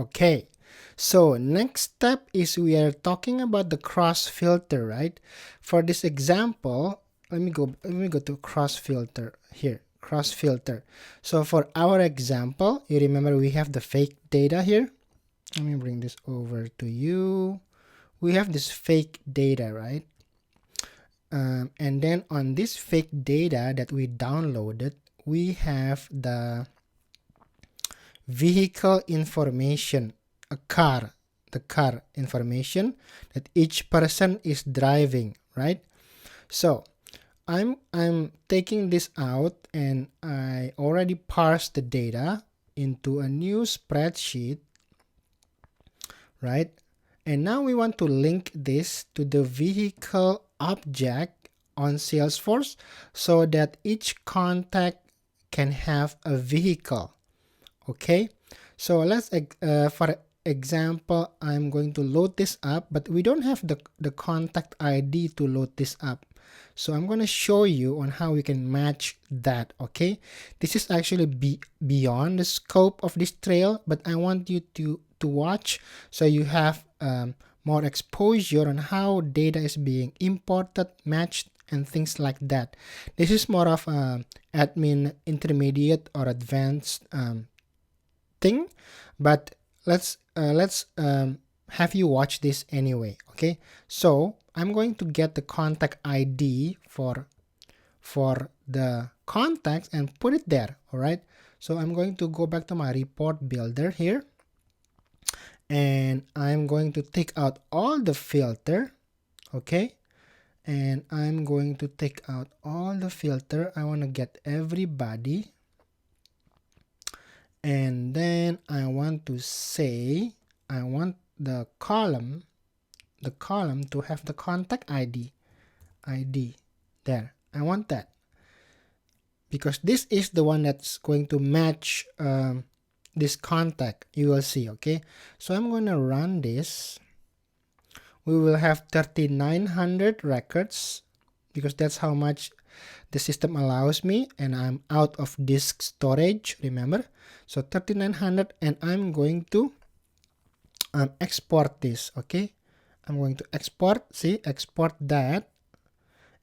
Okay, so next step is we are talking about the cross filter, right? For this example, let me go to cross filter here, cross filter. So for our example, you remember we have the fake data here. Let me bring this over to you. We have this fake data, right? And then on this fake data that we downloaded, we have the vehicle information, the car information that each person is driving, right? So I'm taking this out, and I already parsed the data into a new spreadsheet, right? And now we want to link this to the vehicle object on Salesforce so that each contact can have a vehicle. Okay, so let's for example, I'm going to load this up, but we don't have the contact ID to load this up. So I'm going to show you on how we can match that. Okay, this is actually beyond the scope of this trail, but I want you to watch so you have more exposure on how data is being imported, matched, and things like that. This is more of admin intermediate or advanced thing, but let's have you watch this anyway. Okay, so I'm going to get the contact ID for the contacts and put it there. All right, so I'm going to go back to my report builder here, and I'm going to take out all the filter. Okay, and I'm going to take out all the filter. I want to get everybody. And then I want to say I want the column to have the contact ID there. I want that because this is the one that's going to match this contact. You will see. Okay, so I'm going to run this. We will have 3,900 records because that's how much the system allows me, and I'm out of disk storage, remember? So 3,900, and I'm going to export this. Okay, I'm going to export that,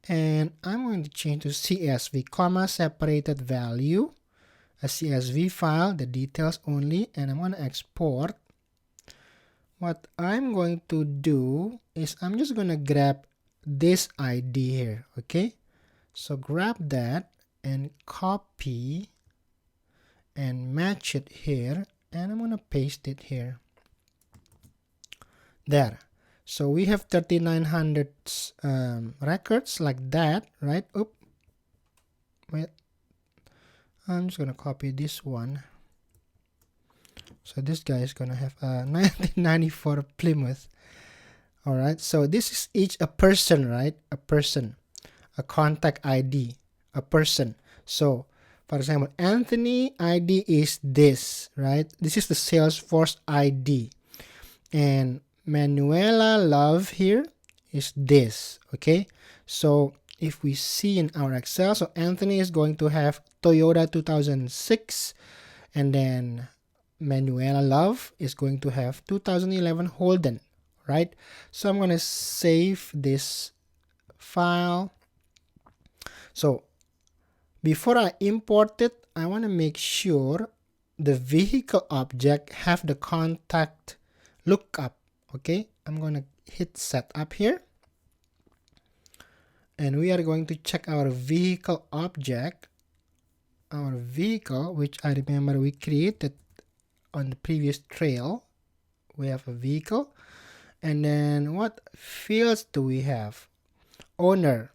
and I'm going to change to CSV, comma separated value, a CSV file, the details only, and I'm going to export. What I'm going to do is I'm just going to grab this ID here. Okay, so grab that and copy and match it here, and I'm gonna paste it here. There. So we have 3,900 records like that, right? Oop. Wait. I'm just gonna copy this one. So this guy is gonna have a 1994 Plymouth. All right. So this is each a person, right? A person, a contact ID, a person. So for example, Anthony ID is this, right? This is the Salesforce ID. And Manuela Love here is this, okay? So if we see in our Excel, so Anthony is going to have Toyota 2006, and then Manuela Love is going to have 2011 Holden, right? So I'm going to save this file. So before I import it, I want to make sure the vehicle object have the contact lookup. Okay, I'm going to hit setup here, and we are going to check our vehicle object, our vehicle, which I remember we created on the previous trail. We have a vehicle, and then what fields do we have? Owner,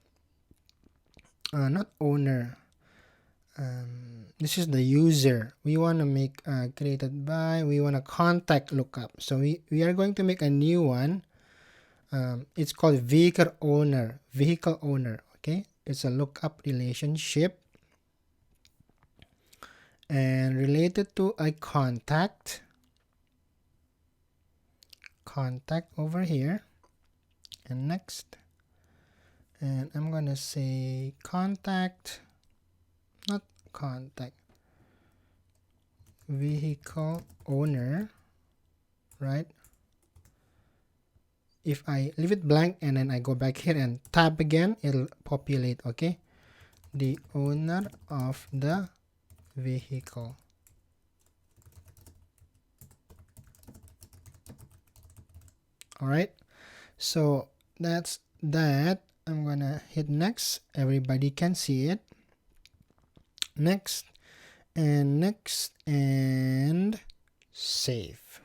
not owner. This is the user. We want to make created by, we want a contact lookup. So we are going to make a new one. It's called vehicle owner. Okay, it's a lookup relationship and related to a contact over here. And next, and I'm gonna say contact, not contact, vehicle owner. right? If I leave it blank and then I go back here and tab again, it'll populate, okay? The owner of the vehicle. All right, so that's that. I'm gonna hit next. Everybody can see it. Next and save.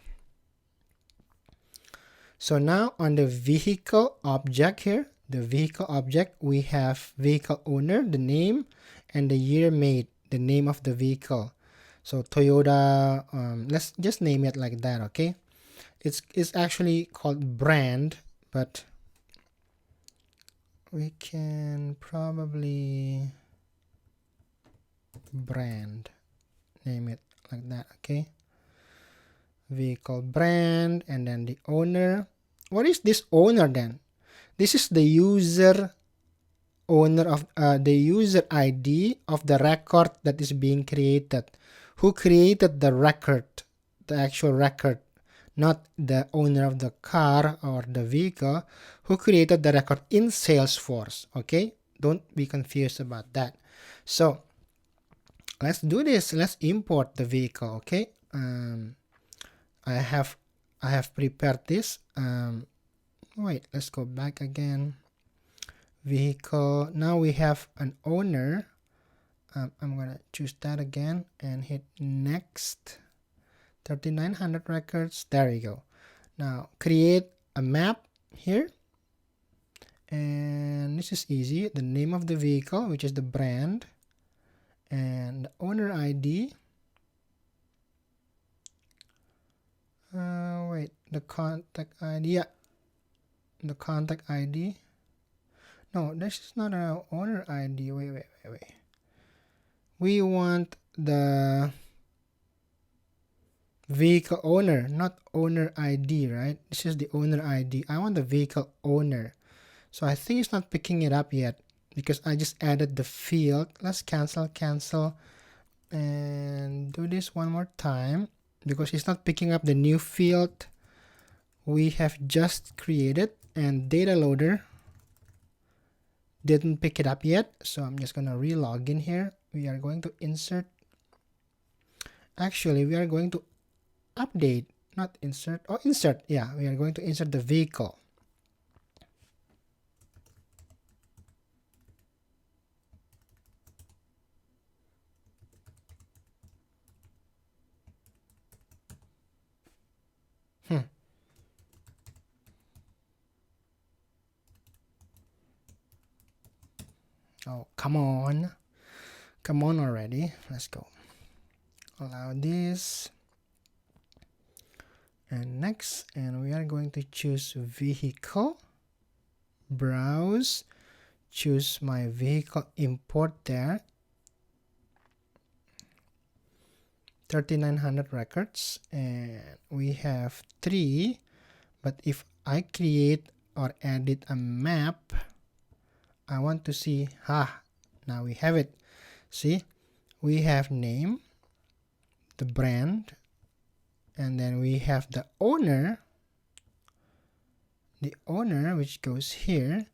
So now on the vehicle object here, the vehicle object, we have vehicle owner, the name, and the year made, the name of the vehicle. So Toyota, let's just name it like that, okay? It's actually called brand, but we can probably brand, name it like that, okay? Vehicle brand, and then the owner. What is this owner then? This is the user owner of the user ID of the record that is being created. Who created the record, the actual record, not the owner of the car or the vehicle. Who created the record in Salesforce, okay? Don't be confused about that. So let's do this. Let's import the vehicle, okay? I have prepared this. Wait, let's go back again. Vehicle. Now we have an owner. I'm gonna choose that again and hit next. 3900 records. There you go. Now create a map here, and this is easy. The name of the vehicle, which is the brand, and the owner ID. Wait, the contact ID. Yeah, the contact ID. No, this is not an owner ID. Wait. We want the vehicle owner, not owner ID, right? This is the owner ID. I want the vehicle owner. So I think it's not picking it up yet because I just added the field. Let's cancel, and do this one more time because it's not picking up the new field we have just created, and data loader didn't pick it up yet. So I'm just gonna re-log in here. We are going to insert. Actually, we are going to update, not insert. Oh, insert. Yeah, we are going to insert the vehicle. Oh, come on already. Let's go. Allow this. And next, and we are going to choose vehicle. Browse. Choose my vehicle, import there. 3900 records, and we have 3. But if I create or edit a map, I want to see, now we have it. See, we have name, the brand, and then we have the owner, which goes here,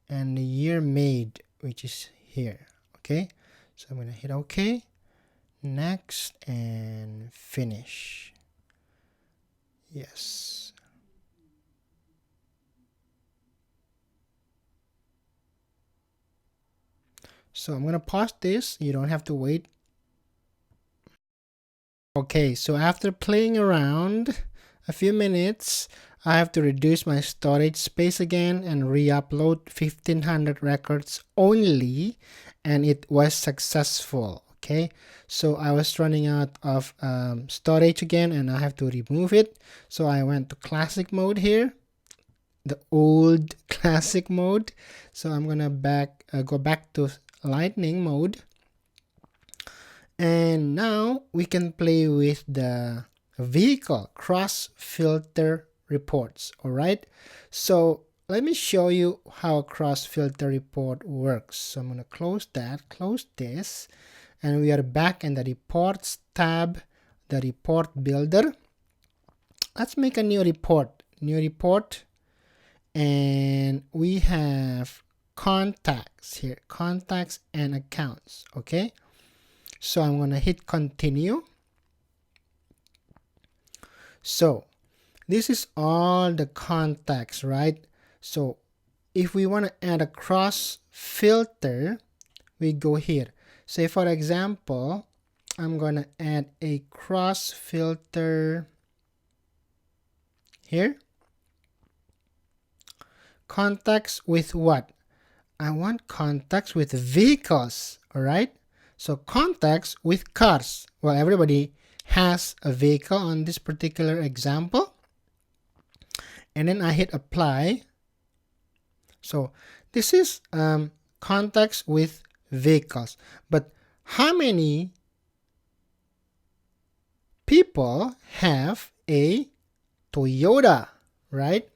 and the year made, which is here. Okay, so I'm gonna hit OK, next, and finish. Yes. So I'm gonna pause this. You don't have to wait. Okay, so after playing around a few minutes, I have to reduce my storage space again and re-upload 1500 records only, and it was successful. Okay, so I was running out of storage again, and I have to remove it. So I went to classic mode here, the old classic mode. So I'm gonna go back to lightning mode, and now we can play with the vehicle cross filter reports. All right, so let me show you how a cross filter report works. So I'm going to close this, and we are back in the reports tab, the report builder. let's make a new report. And we have contacts here, contacts and accounts. Okay, so I'm gonna hit continue. So this is all the contacts, right? So if we want to add a cross filter, we go here. Say for example, I'm gonna add a cross filter here. Contacts with what? I want contacts with vehicles, all right? So contacts with cars. Well, everybody has a vehicle on this particular example. And then I hit apply. So this is contacts with vehicles. But how many people have a Toyota, right?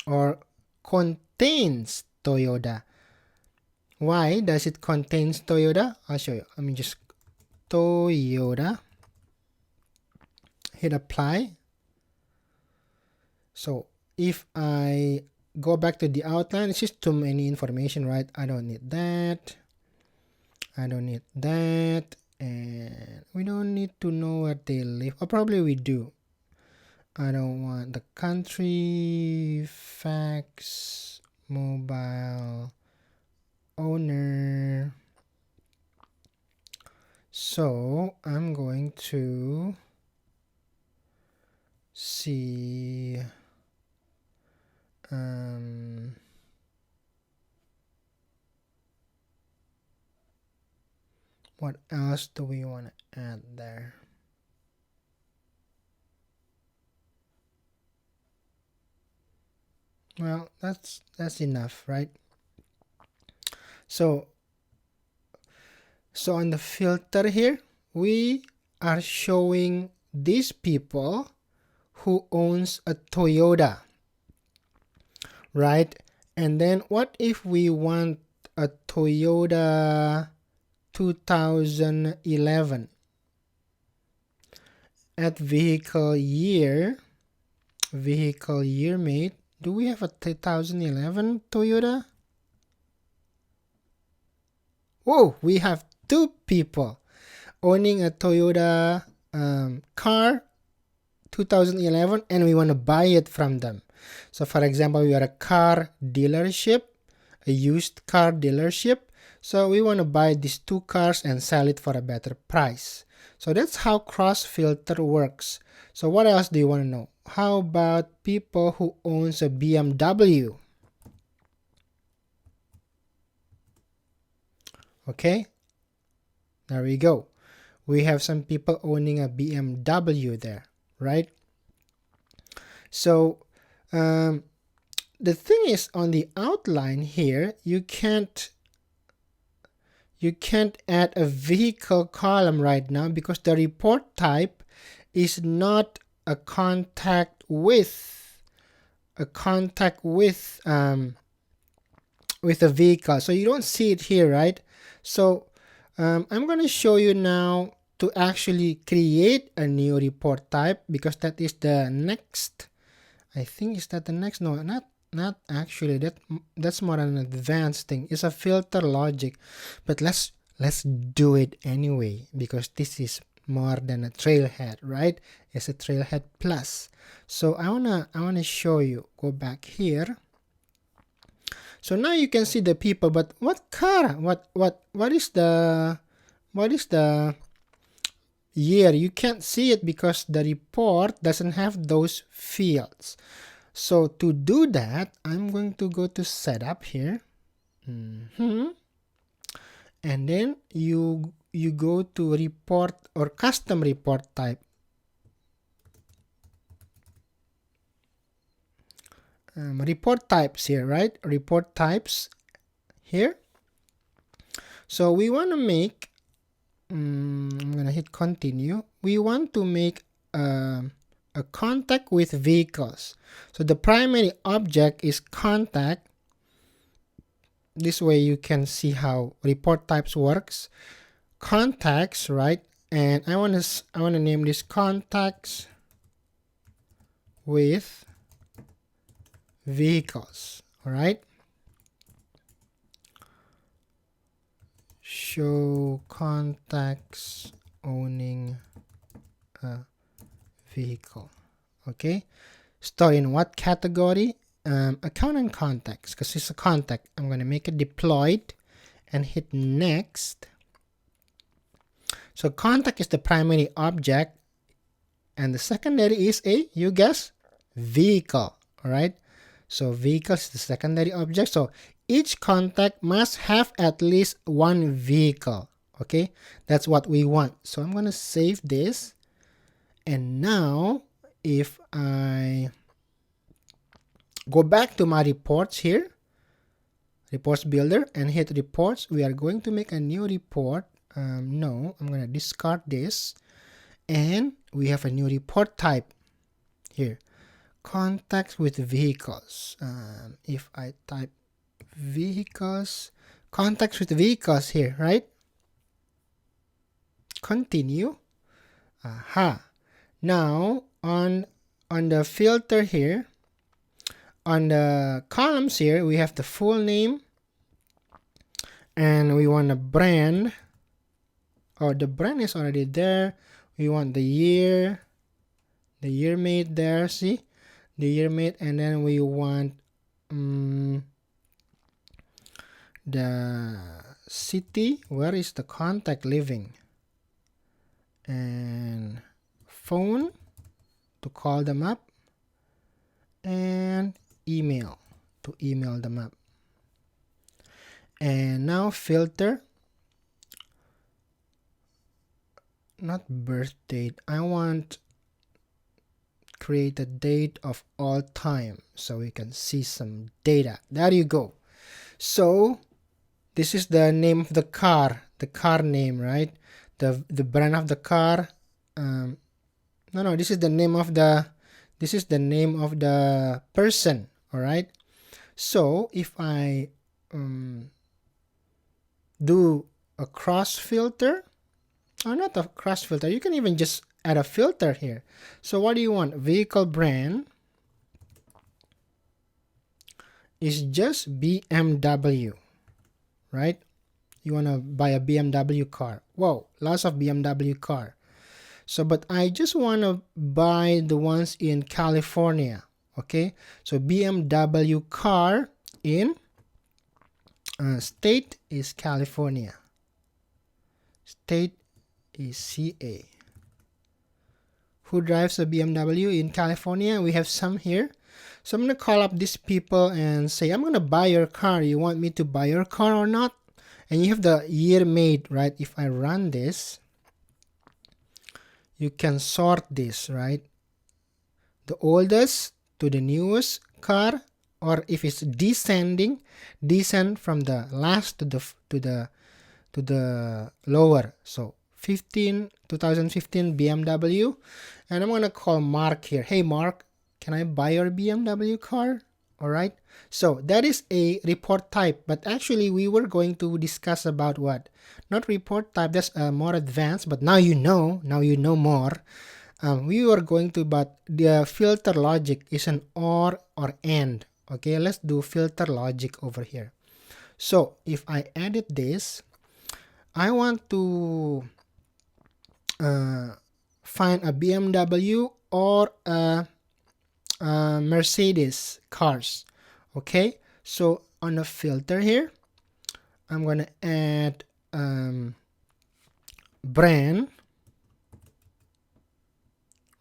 Or contains Toyota. Why does it contains Toyota? I'll show you. Let me just Toyota. Hit apply. So if I go back to the outline, it's just too many information, right? I don't need that. I don't need that. And we don't need to know where they live. Or probably we do. I don't want the country, fax, mobile, owner. So I'm going to see what else do we want to add there? Well, that's enough, right? So on the filter here, we are showing these people who owns a Toyota, right? And then what if we want a Toyota 2011? At vehicle year mate, do we have a 2011 Toyota? Whoa, we have 2 people owning a Toyota car 2011 and we want to buy it from them. So for example, we are a car dealership, a used car dealership. So we want to buy these 2 cars and sell it for a better price. So that's how cross filter works. So what else do you want to know? How about people who owns a BMW? Okay, there we go. We have some people owning a BMW there, right? So the thing is, on the outline here, you can't add a vehicle column right now because the report type is not a contact with a vehicle. So you don't see it here, right? So I'm going to show you now to actually create a new report type because that is the next. I think is that the next? No, not actually. That's more an advanced thing. It's a filter logic, but let's do it anyway because this is more than a Trailhead, right? It's a Trailhead plus. So I wanna show you. Go back here. So now you can see the people, but what car? What is the year? You can't see it because the report doesn't have those fields. So to do that, I'm going to go to setup here. And then you go to report or custom report type. Report types here, right? Report types here. So we want to make, I'm going to hit continue. We want to make a contact with vehicles. So the primary object is contact. This way you can see how report types works. Contacts, right? And I want to name this contacts with vehicles. All right. Show contacts owning a vehicle. Okay. Store in what category? Account and contacts, because it's a contact. I'm going to make it deployed and hit next. So contact is the primary object, and the secondary is a, you guess, vehicle. All right. So vehicle is the secondary object. So each contact must have at least one vehicle. Okay. That's what we want. So I'm going to save this. And now if I go back to my reports here, reports builder, and hit reports, we are going to make a new report. No, I'm going to discard this, and we have a new report type here, contacts with vehicles. If I type vehicles, contacts with vehicles here, right? Continue. Aha. Now on the filter here, on the columns here, we have the full name, and we want a brand. Oh, the brand is already there. We want the year made there, see? The year made, and then we want the city, where is the contact living, and phone to call them up, and email to email them up. And now filter, not birth date, I want create a date of all time so we can see some data. There you go. So this is the name of the car name, right? The brand of the car. No, this is the name of the person. All right. So if I do a cross filter, or not a cross filter, you can even just add a filter here. So what do you want? Vehicle brand is just BMW, right? You want to buy a BMW car. Whoa, lots of BMW car. So, but I just want to buy the ones in California. Okay, so BMW car in state is California. State is CA. Who drives a BMW in California? We have some here. So I'm going to call up these people and say, I'm going to buy your car. You want me to buy your car or not? And you have the year made, right? If I run this, you can sort this, right? The oldest to the newest car, or if it's descend from the last to the lower. So 2015 BMW, and I'm gonna call Mark here. Hey Mark, can I buy your BMW car? All right. So that is a report type, but actually we were going to discuss about what? Not report type. That's more advanced, but now you know more. We were going to, but the filter logic is an or and. Okay, let's do filter logic over here. So if I edit this, I want to find a BMW or a Mercedes cars. Okay, so on the filter here, I'm gonna add brand,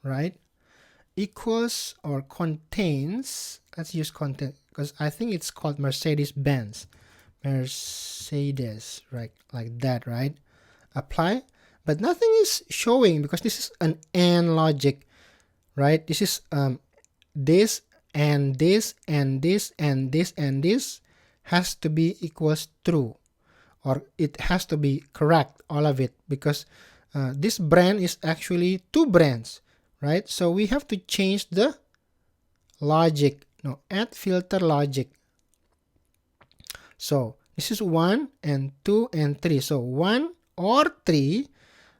right, equals or contains. Let's use content because I think it's called Mercedes-Benz. Mercedes, right, like that, right? Apply, but nothing is showing because this is an AND logic, right? This is this and this and this and this and this has to be equals true, or it has to be correct, all of it, because this brand is actually two brands, right? So we have to change the logic. No, add filter logic. So this is 1 and 2 and 3. So 1 or 3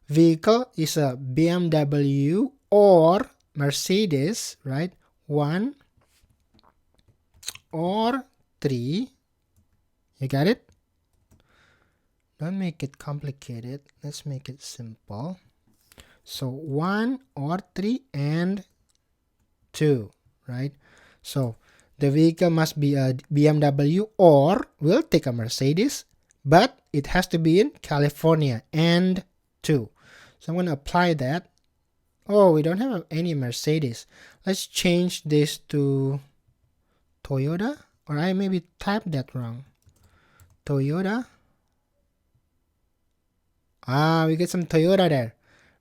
vehicle is a BMW or Mercedes, right? 1 or 3. You got it? Don't make it complicated. Let's make it simple. So 1 or 3 and 2, right? So the vehicle must be a BMW, or we'll take a Mercedes, but it has to be in California, and 2. So I'm going to apply that. Oh, we don't have any Mercedes. Let's change this to Toyota, or I maybe typed that wrong. Toyota. We get some Toyota there,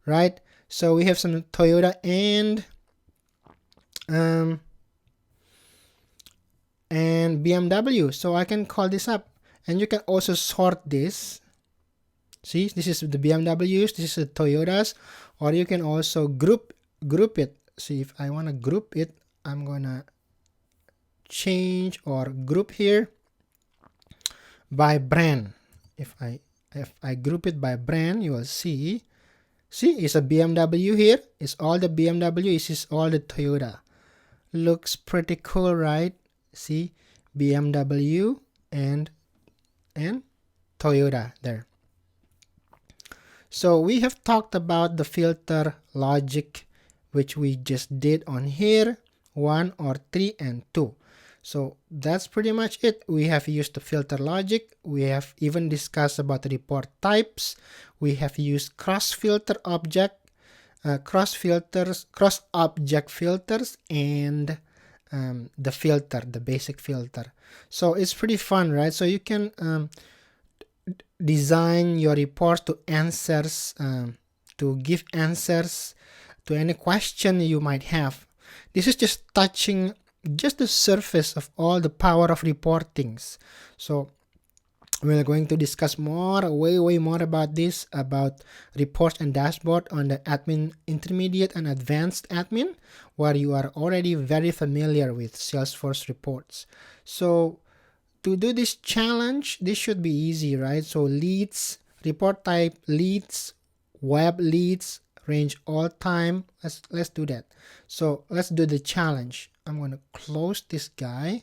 right? So we have some Toyota and BMW. So I can call this up, and you can also sort this. See, this is the BMWs, this is the Toyotas, or you can also group it. See, if I want to group it, I'm gonna change or group here by brand. If I group it by brand, you will see it's a BMW here. It's all the BMW. This is all the Toyota. Looks pretty cool, right? See, BMW and Toyota there. So we have talked about the filter logic, which we just did on here, 1 or 3 and 2. So that's pretty much it. We have used the filter logic. We have even discussed about the report types. We have used cross-filter object, cross-object filters, and the filter, the basic filter. So it's pretty fun, right? So you can design your reports to answers, to give answers to any question you might have. This is just touching just the surface of all the power of reportings. So we're going to discuss more, way more about this, about reports and dashboard on the admin intermediate and advanced admin, where you are already very familiar with Salesforce reports. So to do this challenge, this should be easy, right? So leads, report type, leads, web leads, range all time. Let's do that. So let's do the challenge. I'm going to close this guy,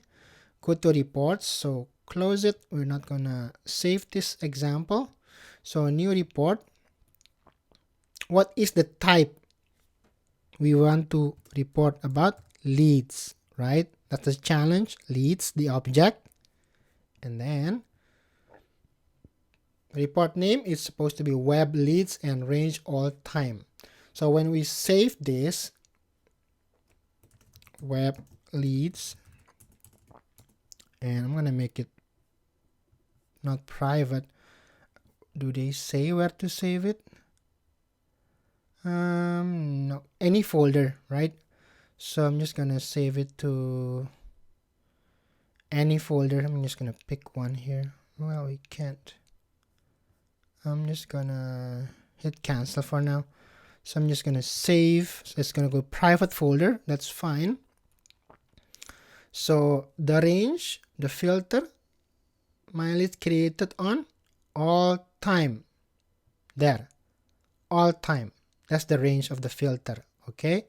go to reports. So close it. We're not going to save this example. So new report. What is the type we want to report about? Leads, right? That's the challenge. Leads, the object. And then report name is supposed to be web leads and range all time. So when we save this, web leads, and I'm going to make it not private. Do they say where to save it? No, any folder, right? So I'm just going to save it to any folder. I'm just going to pick one here. Well, we can't. I'm just going to hit cancel for now. So I'm just going to save. So it's going to go private folder. That's fine. So the range, the filter, my list created on all time. There. All time. That's the range of the filter. Okay.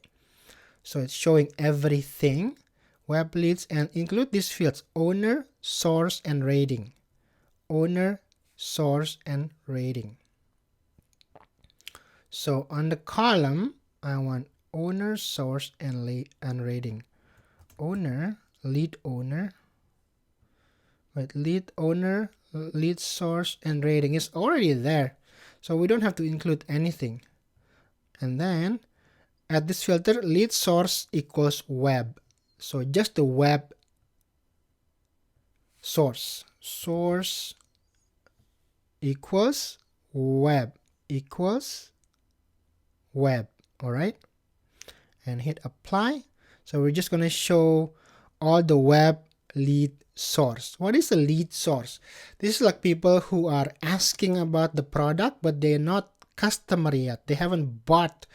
So it's showing everything. Web leads, and include these fields: owner, source, and rating. Owner, source, and rating. So on the column, I want owner, source, and rating. Owner, lead owner. Wait, lead owner, lead source, and rating is already there. So we don't have to include anything. And then at this filter, lead source equals web. So just the web source. Source equals web equals web. All right. And hit apply. So we're just going to show all the web lead source. What is a lead source? This is like people who are asking about the product, but they're not customer yet. They haven't bought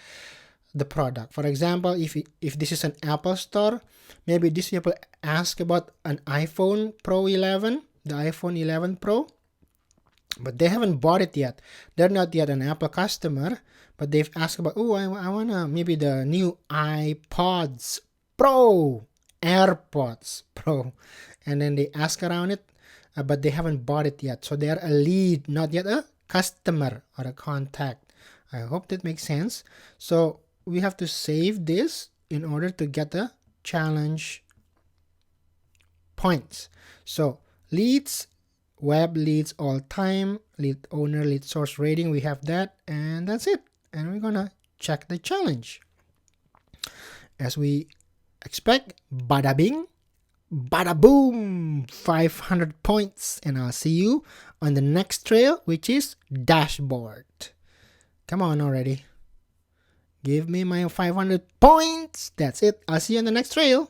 the product. For example, if this is an Apple store, maybe these people ask about an iPhone Pro 11, the iPhone 11 Pro, but they haven't bought it yet. They're not yet an Apple customer, but they've asked about, oh, I wanna maybe the new iPods Pro, AirPods Pro. And then they ask around it, but they haven't bought it yet. So they're a lead, not yet a customer or a contact. I hope that makes sense. So we have to save this in order to get the challenge points. So leads, web leads all time, lead owner, lead source rating, we have that, and that's it. And we're gonna check the challenge. As we expect, bada bing, bada boom, 500 points. And I'll see you on the next trail, which is dashboard. Come on already. Give me my 500 points. That's it. I'll see you on the next trail.